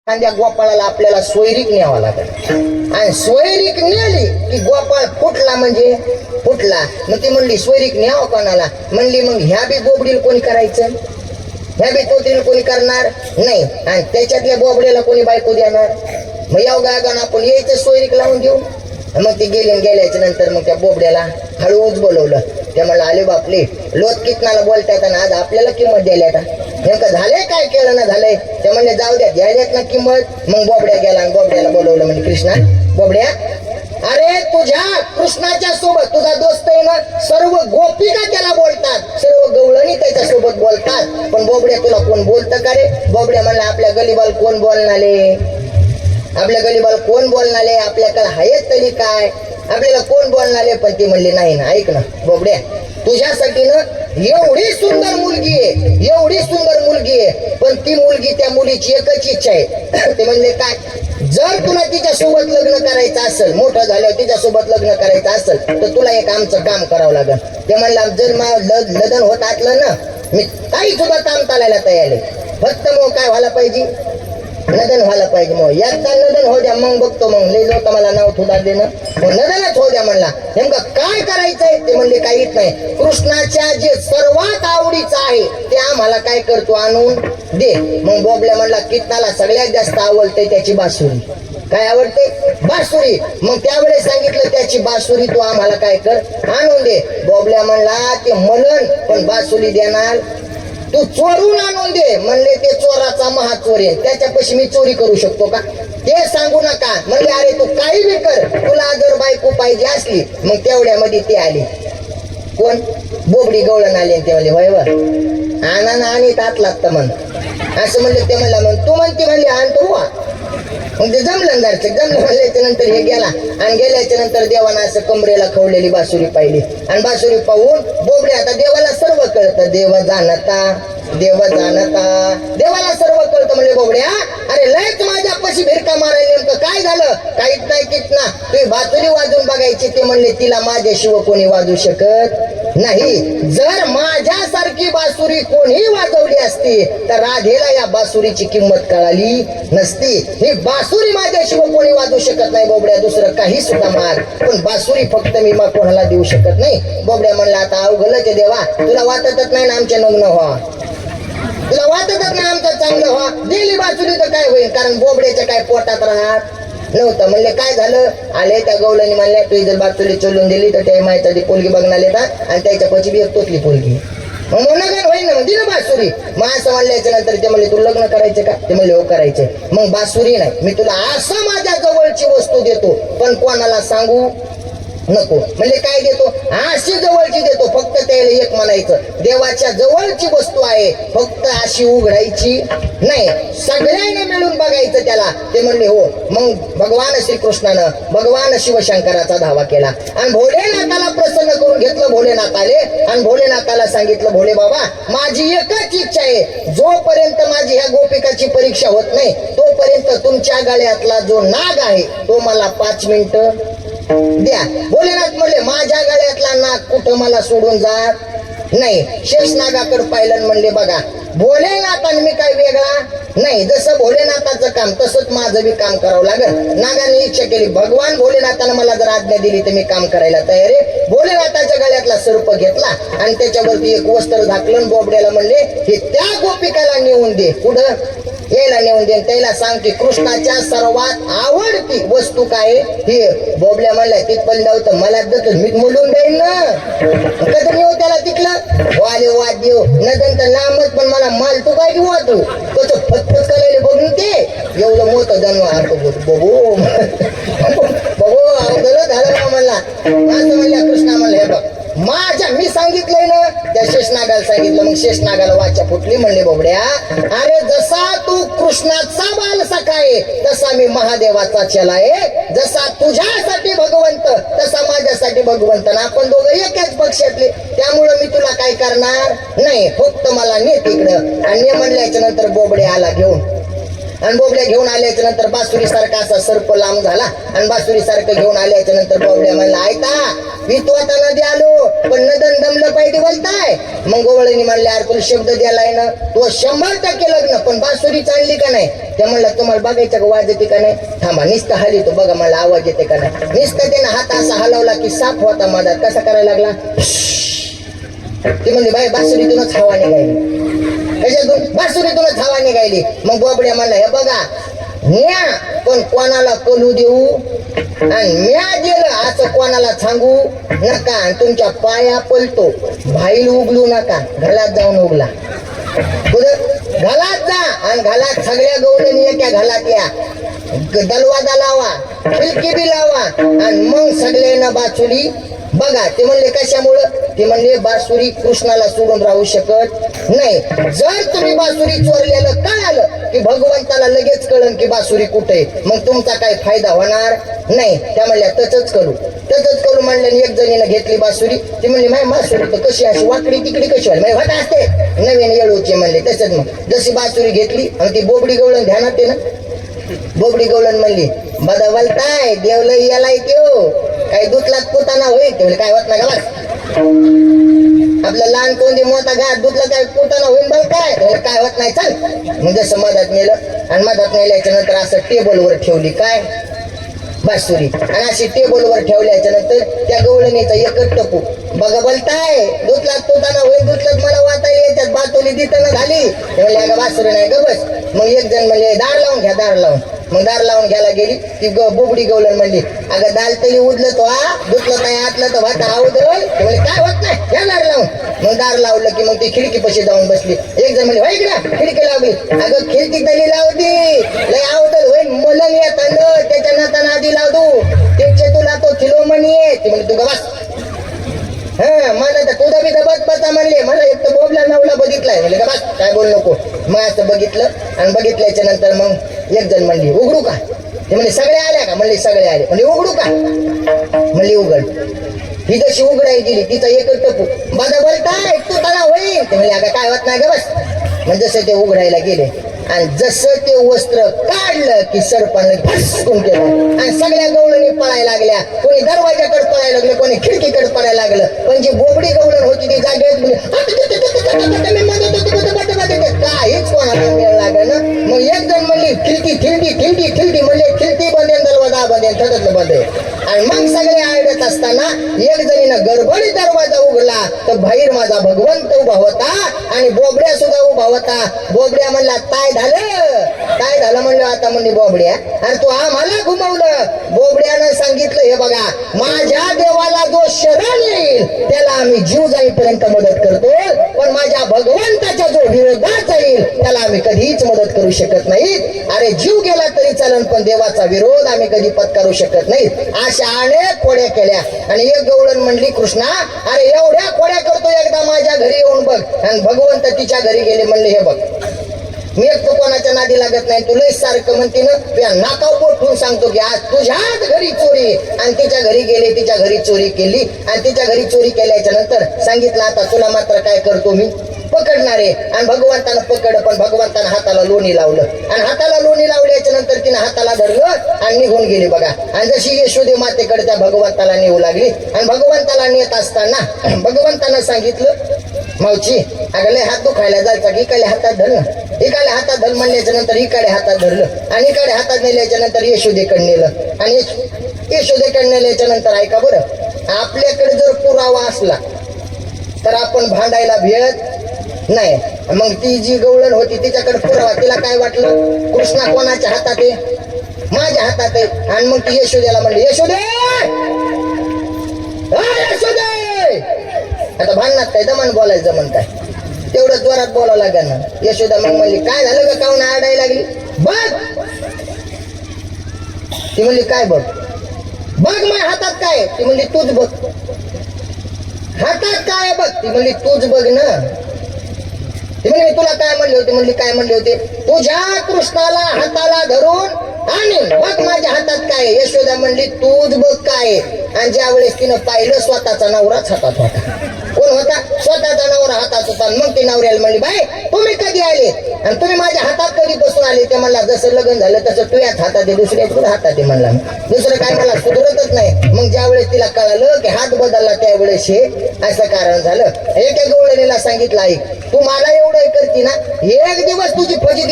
एखाद्या गोपाळाला आपल्याला सोयरीक न्यावा लागत आणि सोयरीक नेली की गोपाळ फुटला म्हणजे फुटला. मग ती म्हणली सोयरीक न्यावं कोणाला? म्हणली मग ह्या बी बोबडीला कोणी करायचं, ह्या बी तोतीला कोणी करणार नाही आणि त्याच्यातल्या बोबड्याला कोणी बायको देणार. मग याव गागान आपण यायचं सोयरीक लावून देऊ. मग ती गेल्याच्या नंतर मग त्या बोबड्याला हळूच बोलवलं. त्या म्हणलं आले बापले लोक कितनाला बोलतायत आणि आज आपल्याला किंमत द्यायला का? नेमकं झालंय काय केलं ना झालंय? ते म्हणले जाऊ द्या द्यायल्यात ना किंमत. मग बोबड्या गेला आणि बोबड्याला बोलवलं. म्हणजे कृष्णा बोबड्या अरे तुझ्या कृष्णाच्या सोबत तुझा दोस्त आहे ना, सर्व गोपिका त्याला बोलतात, सर्व गवळणी त्याच्या सोबत बोलतात. पण बोबड्या तुला कोण बोलतं का रे? बोबड्या म्हणला आपल्या गलीबाल कोण बोलणारे, आपल्या गलीबाल कोण बोलणारे, आपल्याकडे आहेत तरी काय, आपल्याला कोण बोलणारे? पण ती म्हणली नाही ना, ऐक ना बोबड्या तुझ्यासाठी ना एवढी सुंदर मुलगी आहे, एवढी सुंदर मुलगी आहे, पण ती मुलगी त्या मुलीची एकच इच्छा आहे. ते म्हणले काय? जर तुला तिच्या सोबत लग्न करायचं असेल, मोठं झाल्यावर तिच्या सोबत लग्न करायचं असेल तर तुला एक आमचं काम करावं लागेल. ते म्हणला जर लग्न होत असलं ना मी काही सुद्धा काम चालायला तयार आहे, फक्त मग काय व्हायला पाहिजे, नदन व्हायला पाहिजे. मग याचा नदन हो द्या, मग बघतो. मग लई जाऊ मला नाव थोडा देणं, मग नदनच हो द्या म्हणला. नेमकं काय करायचंय? ते म्हणले काहीच नाही, कृष्णाच्या जे सर्वात आवडीचं आहे ते आम्हाला काय करतो आणून दे. मग बोबल्या म्हणला कितनाला सगळ्यात जास्त आवडते त्याची बासुरी. काय आवडते? बासुरी. मग त्यावेळेस सांगितलं त्याची बासुरी तू आम्हाला काय कर आणून दे. बोबल्या म्हणला ते मलन पण बासुरी देणार तू चोरून आणून दे. म्हणले ते चोराचा महाचोर आहे, त्याच्यापाशी मी चोरी करू शकतो का? ते सांगू नका. म्हणले अरे तू काही बी कर, तुला जर बायको पाहिजे असली. मग तेवढ्यामध्ये ते आले कोण? बोबडी गवळण आली. ते म्हणले होय वर आणा आणि तात लागतं म्हण असं म्हणले. ते म्हणला मग तू म्हणते म्हणले आणतो बुवा. मग ते जमलं जमलं म्हणल्याच्या नंतर हे गेला आणि गेल्याच्या नंतर देवानं असं कमरेला खवलेली बासुरी पाहिली आणि बासुरी पाहून बोबडे आता देवाला सर्व कळतं. देव जाणता देवाला सर्व कळतं. म्हणजे बोबड्या अरे लयच माझ्यापाशी भिरका मारायला, नेमकं काय झालं? काहीच नाही कितना तुम्ही बासुरी वाजून बघायची. ते म्हणले तिला माझ्याशिवाय कोणी वाजू शकत नाही. जर माझ्यासारखी बासुरी कोणी वाजवली असती तर राधेला या बासुरीची किंमत कळाली नसती. ही बासुरी माझ्याशिवाय कोणी वाजवू शकत नाही बोबड्या, दुसरं काही सुद्धा मार, पण बासुरी फक्त मी मग कोणाला देऊ शकत नाही. बोबड्या म्हणला आता अवघलच देवा, तुला वाटतच नाही ना आमच्या नग्न व्हा, तुला वाटतच नाही आमचं चांगलं व्हा. दिली बासुरी तर काय होईल? कारण बोबड्याच्या काय पोटात राहत नव्हतं. म्हणले काय झालं? आले त्या गवळणी म्हणल्या तू जर बासुरी चोलून दिली तर त्या माहिती ती पोलगी बघणार येतात आणि त्याच्या पशी बी एक तोतली पोलगी. मग लग्न होईल ना, मग दिलं बासुरी. मग असं म्हणल्याच्या नंतर ते म्हणले तुला लग्न करायचं का? ते म्हणले हो करायचे. मग बासुरी नाही, मी तुला असं माझ्या जवळची वस्तू देतो पण कोणाला सांगू नको. म्हणजे काय देतो? अशी जवळची देतो, फक्त त्याला एक म्हणायचं देवाच्या जवळची वस्तू आहे, फक्त अशी उघडायची नाही, सगळ्यांना मिळून बघायचं त्याला. ते म्हणले हो. मग भगवान श्रीकृष्णानं भगवान शिवशंकराचा धावा केला आणि भोलेनाथाला प्रसन्न करून घेतलं. भोलेनाथ आले आणि भोलेनाथाला सांगितलं भोले बाबा माझी एकच इच्छा आहे, जोपर्यंत माझी ह्या गोपिकाची परीक्षा होत नाही तोपर्यंत तुमच्या गळ्यातला जो नाग आहे तो मला 5 मिनिटं द्या. भोलेनाथ म्हणले माझ्या गळ्यातला नाग कुठं मला सोडून जात नाही. शेषनागाकडे पाहिलं म्हणले बघा भोलेनाथाने मी काय वेगळा नाही, जसं भोलेनाथाचं काम तसंच माझं बी काम करावं लागेल. नागाने इच्छा केली, भगवान भोलेनाथानं मला जर आज्ञा दिली तर मी काम करायला तयार आहे. भोलेनाथाच्या गळ्यातला सर्प घेतला आणि त्याच्यावरती एक वस्त्र झाकलं. बोबड्याला म्हणले हे त्या गोपिकाला नेऊन दे. कुठं? यायला नेऊन दे. त्याला सांग की कृष्णाच्या सर्वात आवडती वस्तू काय हे. बोबड्या म्हणल्या तिथपर्यंत होतं मला देतो मी बोलून देईन ना, कधी नेऊ त्याला तिथलं वाले वाद देऊ नदन तर लांबच, पण मला माल तू काय घेऊ तू कसं फतफत करायला बघून ते एवढं मोठं जन्म आतो बघू बघू अवघड झालं म्हणला. असं म्हणल्या कृष्णा म्हणलं हे बघ माझ्या मी सांगितलंय ना, त्या शेषनागाला सांगितलं. मग शेषनागाला वाचा फुटली. म्हणले बोबड्या अरे जसा तू कृष्णाचा बाल सखा आहे तसा मी महादेवाचा चेला आहे, जसा तुझ्यासाठी भगवंत तसा माझ्यासाठी भगवंत ना, आपण दोघं एकाच पक्षातले, त्यामुळं मी तुला काय करणार नाही, फक्त मला ने तिकडं. आणि म्हणल्याच्या नंतर बोबड्या आला घेऊन आणि बोबड्या घेऊन आल्याच्या नंतर बासुरी सारखा असा सर्प लांब झाला आणि बासुरी सारखं घेऊन आल्याच्या नंतर बोबड्या म्हणला ऐका मी तू आता नदी आलो पण नदन दमलं पाहिजे बोलताय. मग गोवळणी म्हणले अरे तुला शब्द द्यायलाय ना, तू 100% लग्न, पण बासुरी चालली का नाही? ते म्हणलं तुम्हाला बघायचं का वाज येते का नाही? थांबा नुसतं हली तो बघा मला आवाज येते का नाही. नुसतं त्यानं हात असा हलवला की साप होता माझा, कसा करायला लागला. ती म्हणली बाई बासुरीतूनच हवा निघाली. कशातून? बासुरीतूनच हवा निघाली. मग बोबड्या म्हणला हे बघा म्या पण कोणाला कलू देऊ आणि म्या गेलं असं कोणाला सांगू नका. आणि तुमच्या पाया पलतो बाईल उगलू नका, घरात जाऊन उगला. घालात जा आणि घालात सगळ्या गवळणी एका घालात या, दलवादा लावा, फिलकी बी लावा आणि मग सगळ्यांना बासुरी बघा. ते म्हणले कशामुळं? ते म्हणले बासुरी कृष्णाला सोडून राहू शकत नाही. जर तुम्ही बासुरी चोरलेलं कळालं की भगवंताला लगेच कळन की बासुरी कुठे, मग तुमचा काय फायदा होणार नाही. त्या म्हणल्या तसंच करू म्हणले. एक जणीनं घेतली बासुरी. ती म्हणली माय बासुरी तर कशी अशी वाकडी तिकडी कशी व्हायला म्हणजे असते नवीन येळूची म्हणले. तसंच मग जशी बासुरी घेतली आणि ती बोबडी गवळण ध्यानात आहे ना, बोबडी गवळण म्हणली बदा बोलताय देवलं यालाय त्यो काही दुतलात पोताना होईल. ते काय होत नाही का बस आपलं लहान कोणती मोठा घात दुतला काय पोताना होईल बघ काय होत नाही. चल मग जसं मधात नेलं आणि मधात नेल्याच्या नंतर असं टेबलवर ठेवली काय बासुरी, आणि अशी टेबलवर ठेवल्याच्या नंतर त्या गवळणीचा एकच टपू बघा बोलताय दुतलात पोताना होईल, दुतलात मला वाटायला याच्यात बातोली दिताना झाली. ते म्हणले अगं बासुरी नाही ग बस. मग एक जण म्हणले दार लावून घ्या, दार लावून. मग दार लावून घ्यायला गेली. ती बोबडी गवळण म्हणली अगं दाल तरी उडलं तो दुतलं नाही आतलं तर भात आवडल. म्हणजे काय होत नाही घ्या दार लावून. मग दार लावलं की मग ती खिडकी पशी जाऊन बसली. एक जण म्हणले इकडे खिडकी लावली. अगं खिडकी तरी लावली लय आवडल होईल मलन या थंड त्याच्या नाताना आधी लावू त्याचे तुला तो किलो मणी आहे. ती म्हणजे तू बस मला तर तुझा बी दबत बसा म्हणले. मला एक तर बोबला नवला बघितलाय म्हणले का बस काय बोल नको. मग असं बघितलं आणि बघितल्याच्या नंतर मग एक जण म्हणली उघडू का? ते म्हणले सगळे आल्या का? म्हणले सगळे आले. म्हणजे उघडू का? म्हणली उघड. ही जशी उघडाई गेली तिचा एकच टपू बाजा बोलताय तू त्याला होईल. ते म्हणले अगं काय होत नाही ग बस. म्हणजे जसं ते उघडायला गेले आणि जसं ते वस्त्र काढलं की सरपानं फसकून केलं आणि सगळ्या गवळणी पळायला लागल्या. कोणी दरवाजाकडे पळायला लागलं, कोणी खिडकीकडे पळायला लागलं. पण जी बोबडी गवळण होती ती जागेत काहीच कोणाला वेळ लागलं ना. मग एक जण म्हणली खिडकी खिडकी खिडकी खिडकी म्हणले खिडकी बंदेन दरवाजा बंदेन थडतलं बंदे. आणि मग सगळे आडत असताना एक जणीनं गडबडी दरवाजा उघडला तर बाहेर माझा भगवंत उभा होता आणि बोबड्या सुद्धा उभा होता. बोबड्या म्हणला काय झालं म्हणलं. आता म्हणली बोबड्या आणि तू आम्हाला घुमवलं. बोबड्यानं सांगितलं हे बघा माझ्या देवाला जो शरण येईल त्याला आम्ही जीव जाईपर्यंत मदत करतो, पण माझ्या भगवंताच्या जो विरोधात जाईल त्याला आम्ही कधीच मदत करू शकत नाही. अरे जीव गेला तरी चालन पण देवाचा विरोध आम्ही कधी पत्करू शकत नाही. अशा अनेक खोड्या केल्या. आणि एक गवळण म्हणली कृष्णा अरे एवढ्या खोड्या करतो एकदा माझ्या घरी येऊन बघ. आणि भगवंत तिच्या घरी गेले. म्हणले हे बघ मी एक तो कोणाच्या नादी लागत नाही, तुला सारखं म्हणते ना तुझ्या नाकावर बोट ठेवून सांगतो की आज तुझ्याच घरी चोरी. आणि तिच्या घरी गेले, तिच्या घरी चोरी केली आणि तिच्या घरी चोरी केल्याच्या नंतर सांगितलं आता तुला मात्र काय करतो मी पकडणारे. आणि भगवंतानं पकड पण भगवंतानं हाताला लोणी लावलं आणि हाताला लोणी लावल्याच्या नंतर तिने हाताला धरलं आणि निघून गेली बघा. आणि जशी यशोदे मातेकडे त्या भगवंताला नेऊ लागली आणि भगवंताला नेत असताना भगवंतानं सांगितलं मावची अगं लय हात दुखायला जायचा की इकडे हातात धरलं, इकडे हातात धर म्हणल्याच्या नंतर इकडे हातात धरलं आणि इकडे हातात नेल्याच्या नंतर यशोदेकडे नेलं. आणि यशोदेकडे नेल्याच्या नंतर ऐका बरं आपल्याकडे जर पुरावा असला तर आपण भांडायला भेट नाही. मग ती जी गवळण होती तिच्याकडे पुरावा, तिला काय वाटलं कृष्णा कोणाच्या हातात आहे? माझ्या हातात आहे. आणि मग ती यशोदेला म्हणली यशोदे यशोदे. आता भांडणात काय दमन बोलायचं जमन काय तेवढं जोरात बोलावं लागेल ना. यशोदा मग म्हणली काय झालं का काऊन आरडायला लागली? बघ. ती म्हणली काय बघ? बघ माझ्या हातात काय? ती म्हणली तूच बघ. हातात काय बघ? ती म्हणली तूच बघ ना. ती म्हणली तुला काय म्हणले होते? म्हणली काय म्हणले होते? तुझ्या कृष्णाला हाताला धरून आणि बघ माझ्या हातात काय? यशोदा म्हणली तूच बघ काय. आणि ज्या वेळेस तिनं पाहिलं स्वतःचा नवराच हातात होता. कोण होता? स्वतःचा नवरा हातात होता. मग ती नवऱ्याला म्हणली बाय तुम्ही कधी आले आणि तुम्ही माझ्या हातात कधी बसून आले ते म्हणला जसं लग्न झालं तसं तू याच हातात आहे दुसऱ्या तुला हातात आहे म्हणला दुसरं काय मला सुधरतच नाही मग ज्या वेळेस तिला कळालं की हात बदलला त्यावेळेस हे असं कारण झालं एका गवळणीला सांगितलं आई तू मला एवढं करती ना एक दिवस तुझी फजिती